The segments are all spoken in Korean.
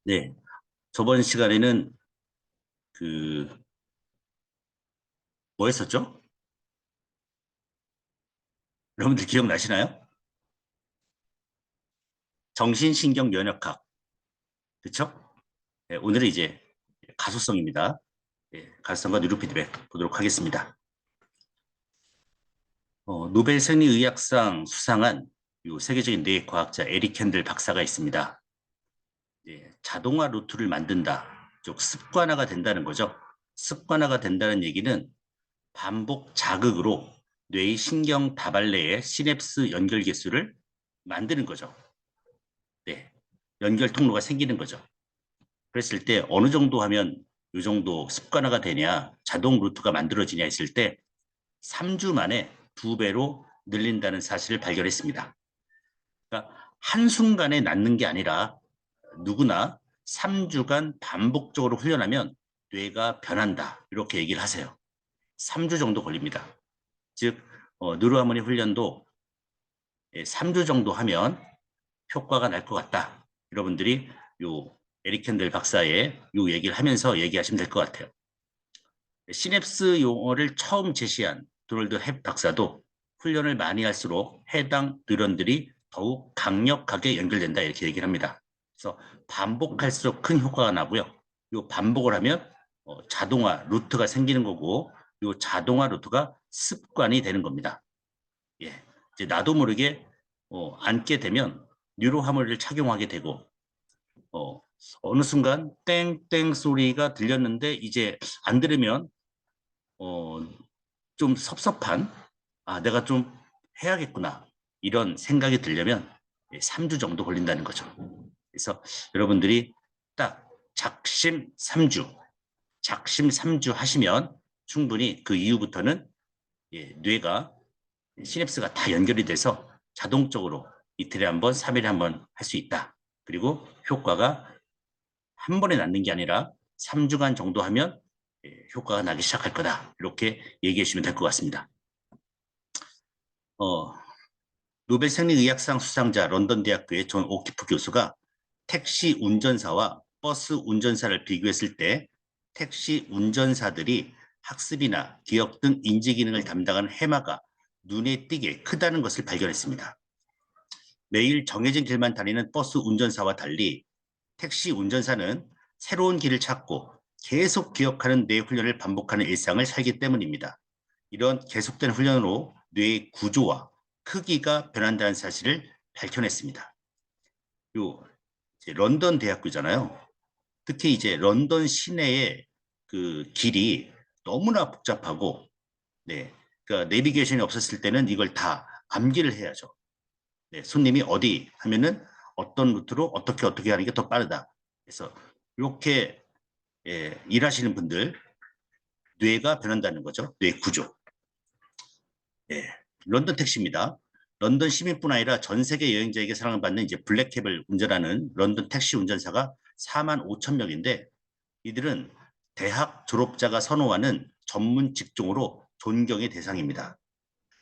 네, 저번 시간에는 그 뭐 했었죠? 여러분들 기억나시나요? 정신신경면역학, 그쵸? 네, 오늘은 이제 가소성입니다. 네, 가소성과 뉴로피드백 보도록 하겠습니다. 노벨 생리의학상 수상한 요 세계적인 뇌 과학자 에릭 캔들 박사가 있습니다. 자동화 루트를 만든다, 즉 습관화가 된다는 거죠. 습관화가 된다는 얘기는 반복 자극으로 뇌의 신경 다발내의 시냅스 연결 개수를 만드는 거죠. 네. 연결 통로가 생기는 거죠. 그랬을 때 어느 정도 하면 이 정도 습관화가 되냐, 자동 루트가 만들어지냐 했을 때 3주 만에 2배로 늘린다는 사실을 발견했습니다. 그러니까 한순간에 낫는 게 아니라 누구나 3주간 반복적으로 훈련하면 뇌가 변한다. 이렇게 얘기를 하세요. 3주 정도 걸립니다. 즉, 뉴로하모니 훈련도 3주 정도 하면 효과가 날 것 같다. 여러분들이 요 에릭 캔들 박사의 요 얘기를 하면서 얘기하시면 될 것 같아요. 시냅스 용어를 처음 제시한 도널드 헵 박사도 훈련을 많이 할수록 해당 뉴런들이 더욱 강력하게 연결된다 이렇게 얘기를 합니다. 그래서 반복할수록 큰 효과가 나고요. 요 반복을 하면 자동화 루트가 생기는 거고 요 자동화 루트가 습관이 되는 겁니다. 예, 이제 나도 모르게 앉게 되면 뉴로 하모니를 착용하게 되고 어, 어느 순간 땡땡 소리가 들렸는데 이제 안 들으면 어, 좀 섭섭한 내가 좀 해야겠구나 이런 생각이 들려면 3주 정도 걸린다는 거죠. 그래서 여러분들이 딱 작심 3주 하시면 충분히 그 이후부터는 뇌가 시냅스가 다 연결이 돼서 자동적으로 이틀에 한 번, 3일에 한 번 할 수 있다. 그리고 효과가 한 번에 낫는 게 아니라 3주간 정도 하면 효과가 나기 시작할 거다. 이렇게 얘기해 주시면 될 것 같습니다. 어, 노벨 생리의학상 수상자 런던 대학교의 존 오키프 교수가 택시 운전사와 버스 운전사를 비교했을 때 택시 운전사들이 학습이나 기억 등 인지 기능을 담당하는 해마가 눈에 띄게 크다는 것을 발견했습니다. 매일 정해진 길만 다니는 버스 운전사와 달리 택시 운전사는 새로운 길을 찾고 계속 기억하는 뇌 훈련을 반복하는 일상을 살기 때문입니다. 이런 계속된 훈련으로 뇌의 구조와 크기가 변한다는 사실을 밝혀냈습니다. 요 런던 대학교잖아요. 특히 이제 런던 시내의 그 길이 너무나 복잡하고, 네, 그러니까 내비게이션이 없었을 때는 이걸 다 암기를 해야죠. 네, 손님이 어디 하면은 어떤 루트로 어떻게 하는 게 더 빠르다. 그래서 이렇게 일하시는 분들 뇌가 변한다는 거죠. 뇌 구조. 예, 런던 택시입니다. 런던 시민뿐 아니라 전 세계 여행자에게 사랑을 받는 이제 블랙캡을 운전하는 런던 택시 운전사가 4만 5천 명인데 이들은 대학 졸업자가 선호하는 전문 직종으로 존경의 대상입니다.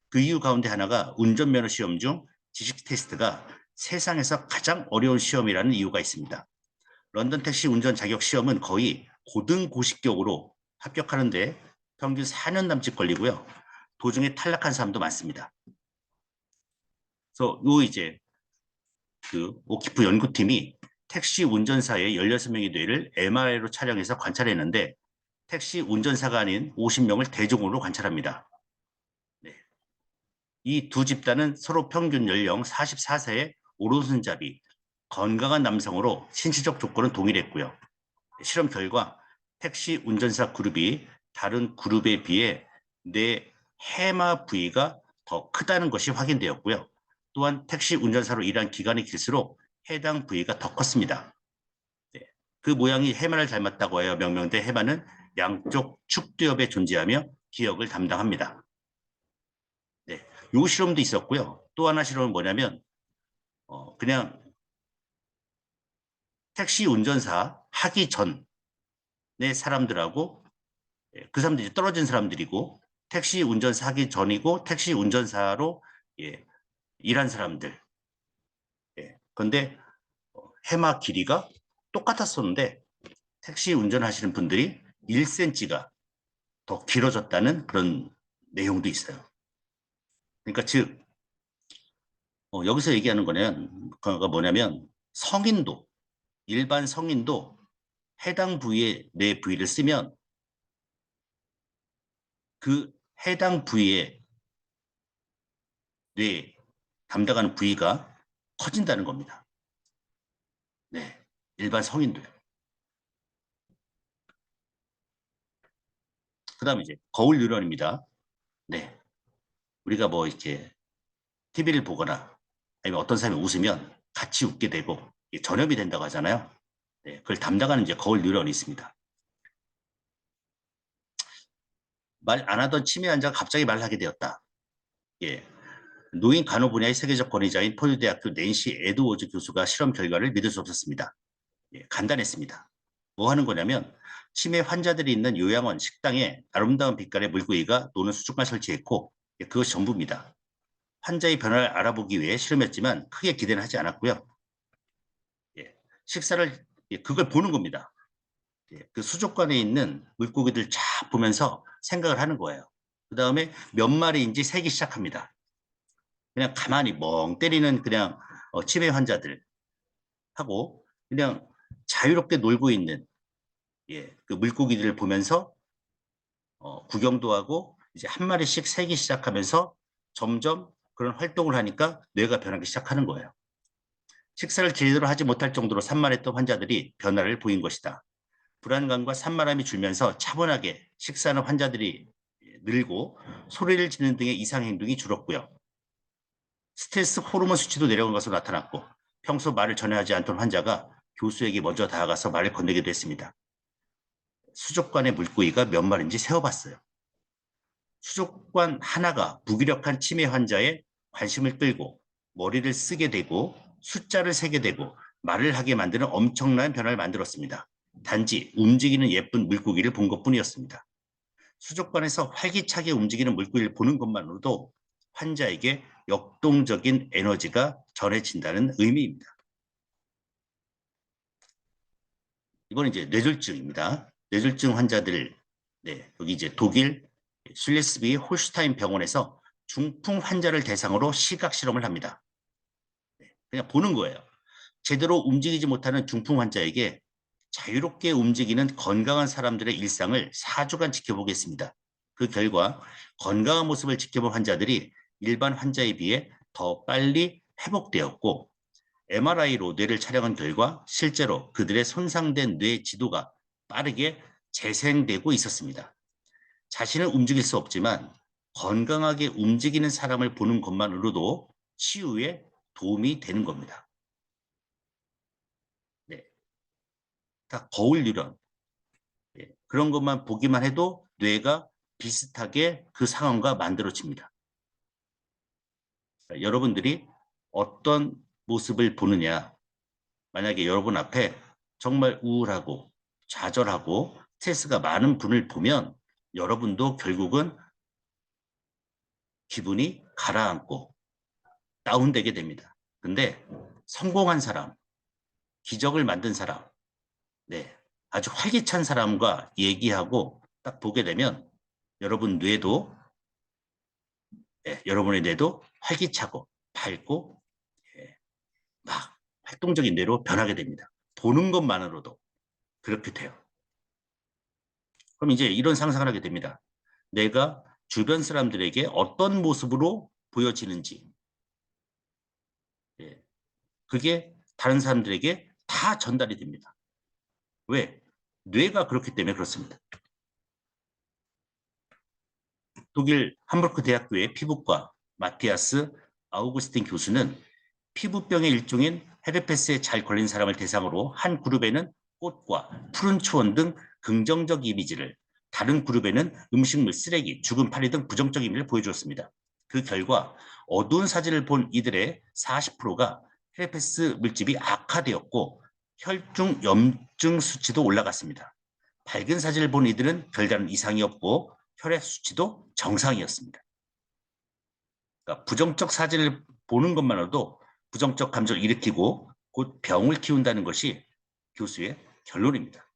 그 이유 가운데 하나가 운전면허 시험 중 지식 테스트가 세상에서 가장 어려운 시험이라는 이유가 있습니다. 런던 택시 운전 자격 시험은 거의 고등고시격으로 합격하는데 평균 4년 남짓 걸리고요. 도중에 탈락한 사람도 많습니다. 그래서 요 이제 그 오키프 연구팀이 택시 운전사의 16명의 뇌를 MRI로 촬영해서 관찰했는데 택시 운전사가 아닌 50명을 대중으로 관찰합니다. 네. 이 두 집단은 서로 평균 연령 44세의 오른손잡이, 건강한 남성으로 신체적 조건은 동일했고요. 실험 결과 택시 운전사 그룹이 다른 그룹에 비해 뇌 해마 부위가 더 크다는 것이 확인되었고요. 또한 택시 운전사로 일한 기간이 길수록 해당 부위가 더 컸습니다. 네. 그 모양이 해마를 닮았다고 하여 명명된 해마는 양쪽 축두엽에 존재하며 기억을 담당합니다. 네. 요 실험도 있었고요. 또 하나 실험은 뭐냐면 그냥 택시 운전사 하기 전의 사람들하고 그 사람들이 떨어진 사람들이고 택시 운전사 하기 전이고 택시 운전사로 일한 사람들. 그런데 해마 길이가 똑같았었는데 택시 운전하시는 분들이 1cm가 더 길어졌다는 그런 내용도 있어요. 그러니까 즉 여기서 얘기하는 거는 그가 뭐냐면 성인도 일반 성인도 해당 부위에 뇌 부위를 쓰면 그 해당 부위에 뇌 담당하는 부위가 커진다는 겁니다. 네, 일반 성인도요. 그다음에 이제 거울 뉴런입니다. 네, 우리가 뭐 이렇게 TV를 보거나 아니면 어떤 사람이 웃으면 같이 웃게 되고 전염이 된다고 하잖아요. 네, 그걸 담당하는 이제 거울 뉴런이 있습니다. 말 안 하던 치매 환자가 갑자기 말하게 되었다. 예, 노인 간호 분야의 세계적 권위자인 포드대학교 낸시 에드워즈 교수가 실험 결과를 믿을 수 없었습니다. 예, 간단했습니다. 뭐 하는 거냐면 치매 환자들이 있는 요양원 식당에 아름다운 빛깔의 물고기가 노는 수족관 설치했고 그것이 전부입니다. 환자의 변화를 알아보기 위해 실험했지만 크게 기대는 하지 않았고요. 예, 식사를 그걸 보는 겁니다. 예, 그 수족관에 있는 물고기들 쫙 보면서 생각을 하는 거예요. 그 다음에 몇 마리인지 세기 시작합니다. 그냥 가만히 멍 때리는 그냥 치매 환자들 하고 그냥 자유롭게 놀고 있는 그 물고기들을 보면서 구경도 하고 이제 한 마리씩 세기 시작하면서 점점 그런 활동을 하니까 뇌가 변하기 시작하는 거예요. 식사를 제대로 하지 못할 정도로 산만했던 환자들이 변화를 보인 것이다. 불안감과 산만함이 줄면서 차분하게 식사하는 환자들이 늘고 소리를 지르는 등의 이상 행동이 줄었고요. 스트레스 호르몬 수치도 내려간 것으로 나타났고 평소 말을 전혀 하지 않던 환자가 교수에게 먼저 다가가서 말을 건네기도 했습니다. 수족관의 물고기가 몇 마리인지 세어봤어요. 수족관 하나가 무기력한 치매 환자의 관심을 끌고 머리를 쓰게 되고 숫자를 세게 되고 말을 하게 만드는 엄청난 변화를 만들었습니다. 단지 움직이는 예쁜 물고기를 본 것뿐이었습니다. 수족관에서 활기차게 움직이는 물고기를 보는 것만으로도 환자에게 역동적인 에너지가 전해진다는 의미입니다. 이건 이제 뇌졸중입니다. 뇌졸중 환자들, 네, 여기 이제 독일 슐레스비 홀슈타인 병원에서 중풍 환자를 대상으로 시각 실험을 합니다. 네, 그냥 보는 거예요. 제대로 움직이지 못하는 중풍 환자에게 자유롭게 움직이는 건강한 사람들의 일상을 4주간 지켜보겠습니다. 그 결과 건강한 모습을 지켜본 환자들이 일반 환자에 비해 더 빨리 회복되었고 MRI로 뇌를 촬영한 결과 실제로 그들의 손상된 뇌 지도가 빠르게 재생되고 있었습니다. 자신은 움직일 수 없지만 건강하게 움직이는 사람을 보는 것만으로도 치유에 도움이 되는 겁니다. 네, 다 거울 뉴런. 네, 그런 것만 보기만 해도 뇌가 비슷하게 그 상황과 만들어집니다. 그러니까 여러분들이 어떤 모습을 보느냐, 만약에 여러분 앞에 정말 우울하고 좌절하고 스트레스가 많은 분을 보면 여러분도 결국은 기분이 가라앉고 다운되게 됩니다. 근데 성공한 사람, 기적을 만든 사람, 네, 아주 활기찬 사람과 얘기하고 딱 보게 되면 여러분 뇌도 여러분의 뇌도 활기차고 밝고 막 활동적인 뇌로 변하게 됩니다. 보는 것만으로도 그렇게 돼요. 그럼 이제 이런 상상을 하게 됩니다. 내가 주변 사람들에게 어떤 모습으로 보여지는지 그게 다른 사람들에게 다 전달이 됩니다. 왜? 뇌가 그렇기 때문에 그렇습니다. 독일 함부르크 대학교의 피부과 마티아스 아우구스틴 교수는 피부병의 일종인 헤르페스에 잘 걸린 사람을 대상으로 한 그룹에는 꽃과 푸른 초원 등 긍정적 이미지를 다른 그룹에는 음식물, 쓰레기, 죽은 파리 등 부정적 이미지를 보여주었습니다. 그 결과 어두운 사진을 본 이들의 40%가 헤르페스 물집이 악화되었고 혈중 염증 수치도 올라갔습니다. 밝은 사진을 본 이들은 별다른 이상이 없고 혈액 수치도 정상이었습니다. 그러니까 부정적 사진을 보는 것만으로도 부정적 감정을 일으키고 곧 병을 키운다는 것이 교수의 결론입니다.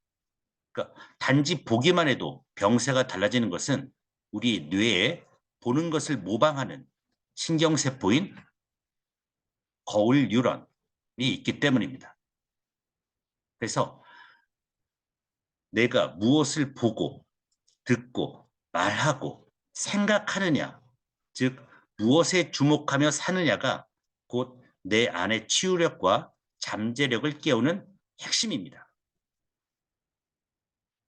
그러니까 단지 보기만 해도 병세가 달라지는 것은 우리 뇌에 보는 것을 모방하는 신경세포인 거울 뉴런이 있기 때문입니다. 그래서 내가 무엇을 보고 듣고 말하고 생각하느냐, 즉 무엇에 주목하며 사느냐가 곧 내 안의 치유력과 잠재력을 깨우는 핵심입니다.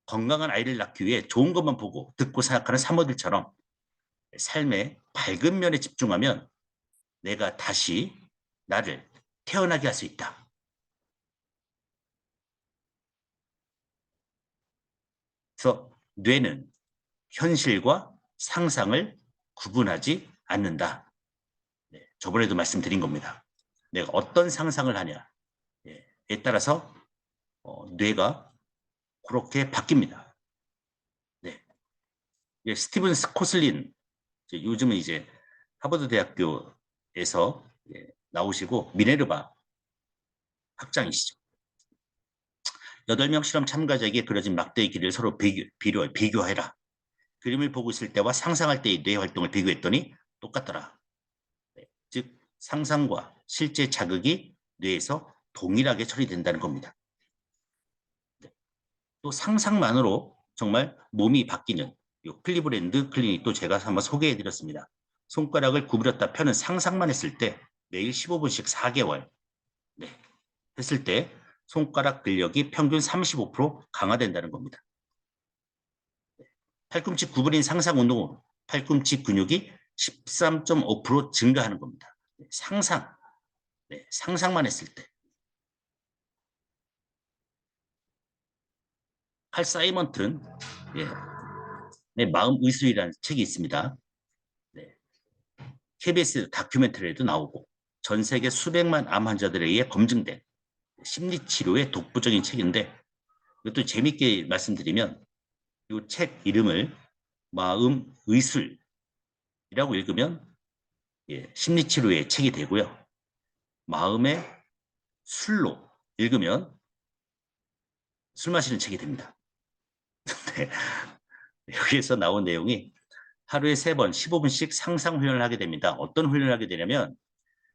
건강한 아이를 낳기 위해 좋은 것만 보고 듣고 생각하는 산모들처럼 삶의 밝은 면에 집중하면 내가 다시 나를 태어나게 할 수 있다. 그래서 뇌는 현실과 상상을 구분하지 않는다. 네, 저번에도 말씀드린 겁니다. 내가 어떤 상상을 하냐에 따라서 뇌가 그렇게 바뀝니다. 네. 스티븐 스코슬린, 요즘은 이제 하버드 대학교에서 나오시고 미네르바 학장이시죠. 8명 실험 참가자에게 그려진 막대의 길이를 서로 비교해라. 그림을 보고 있을 때와 상상할 때의 뇌 활동을 비교했더니 똑같더라. 네. 즉 상상과 실제 자극이 뇌에서 동일하게 처리된다는 겁니다. 네. 또 상상만으로 정말 몸이 바뀌는 이 클리브랜드 클리닉도 제가 한번 소개해드렸습니다. 손가락을 구부렸다 펴는 상상만 했을 때 매일 15분씩 4개월 네. 했을 때 손가락 근력이 평균 35% 강화된다는 겁니다. 팔꿈치 구부린 상상 운동으로 팔꿈치 근육이 13.5% 증가하는 겁니다. 상상, 상상만 했을 때. 칼 사이먼튼 마음 의술이라는 책이 있습니다. 네. KBS 다큐멘터리에도 나오고 전 세계 수백만 암 환자들에 의해 검증된 심리치료의 독보적인 책인데 이것도 재밌게 말씀드리면 이 책 이름을 마음 의술이라고 읽으면 심리치료의 책이 되고요. 마음의 술로 읽으면 술 마시는 책이 됩니다. 네. 여기에서 나온 내용이 하루에 3번 15분씩 상상 훈련을 하게 됩니다. 어떤 훈련을 하게 되냐면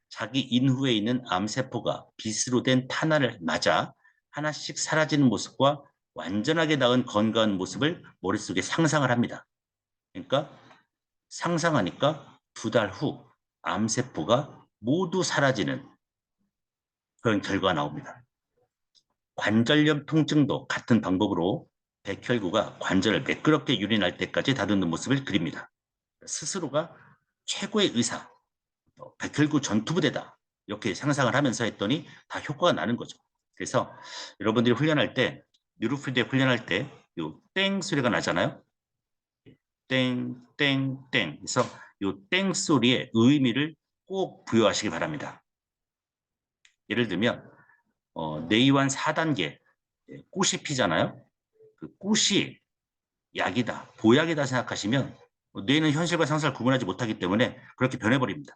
자기 인후에 있는 암세포가 빗으로 된 탄환을 맞아 하나씩 사라지는 모습과 완전하게 나은 건강한 모습을 머릿속에 상상을 합니다. 그러니까 상상하니까 2달 후 암세포가 모두 사라지는 그런 결과가 나옵니다. 관절염 통증도 같은 방법으로 백혈구가 관절을 매끄럽게 유린할 때까지 다듬는 모습을 그립니다. 스스로가 최고의 의사, 백혈구 전투부대다 이렇게 상상을 하면서 했더니 다 효과가 나는 거죠. 그래서 여러분들이 훈련할 때 뉴로필드에 훈련할 때 요 땡 소리가 나잖아요. 땡, 땡, 땡. 그래서 요 땡 소리의 의미를 꼭 부여하시기 바랍니다. 예를 들면 내이완 4단계 꽃이 피잖아요. 그 꽃이 약이다, 보약이다 생각하시면 뇌는 현실과 상상을 구분하지 못하기 때문에 그렇게 변해버립니다.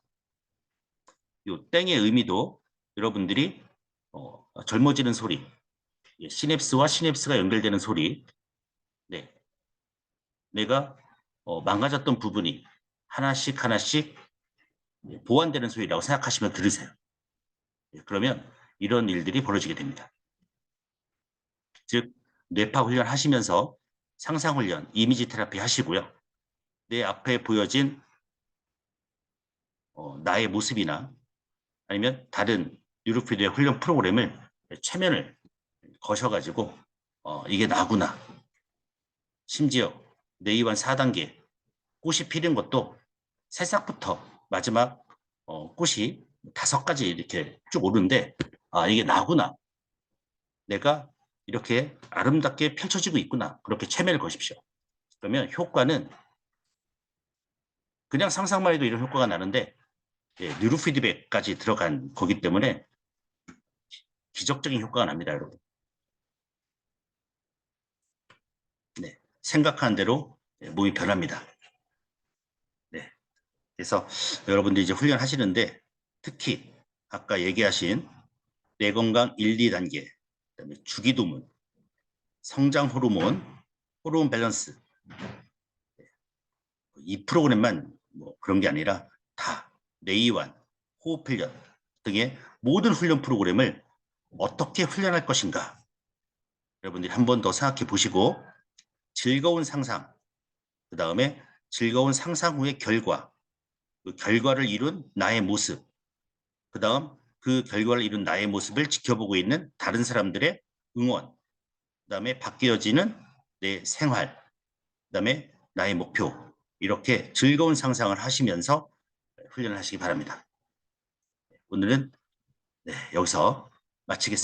이 땡의 의미도 여러분들이 젊어지는 소리, 시냅스와 시냅스가 연결되는 소리, 네, 내가 망가졌던 부분이 하나씩 하나씩 보완되는 소리라고 생각하시면 들으세요. 그러면 이런 일들이 벌어지게 됩니다. 즉 뇌파 훈련 하시면서 상상 훈련, 이미지 테라피 하시고요. 내 앞에 보여진 나의 모습이나 아니면 다른 뉴로피드의 훈련 프로그램을 최면을 거셔가지고 이게 나구나. 심지어 네이완 4단계 꽃이 피는 것도 새싹부터 마지막 꽃이 5가지 이렇게 쭉 오는데 이게 나구나. 내가 이렇게 아름답게 펼쳐지고 있구나. 그렇게 최면을 거십시오. 그러면 효과는 그냥 상상만 해도 이런 효과가 나는데 뉴로 피드백까지 들어간 거기 때문에 기적적인 효과가 납니다, 여러분. 네, 생각하는 대로 몸이 변합니다. 네, 그래서 여러분들이 이제 훈련하시는데 특히 아까 얘기하신 뇌 건강 1, 2단계 그다음에 주기도문, 성장 호르몬, 호르몬 밸런스. 이 프로그램만 뭐 그런 게 아니라 다 뇌이완, 호흡 훈련 등의 모든 훈련 프로그램을 어떻게 훈련할 것인가 여러분들이 한 번 더 생각해 보시고 즐거운 상상, 그 다음에 즐거운 상상 후의 결과, 그 결과를 이룬 나의 모습, 그 다음 그 결과를 이룬 나의 모습을 지켜보고 있는 다른 사람들의 응원, 그 다음에 바뀌어지는 내 생활, 그 다음에 나의 목표, 이렇게 즐거운 상상을 하시면서 훈련을 하시기 바랍니다. 오늘은 여기서 마치겠습니다.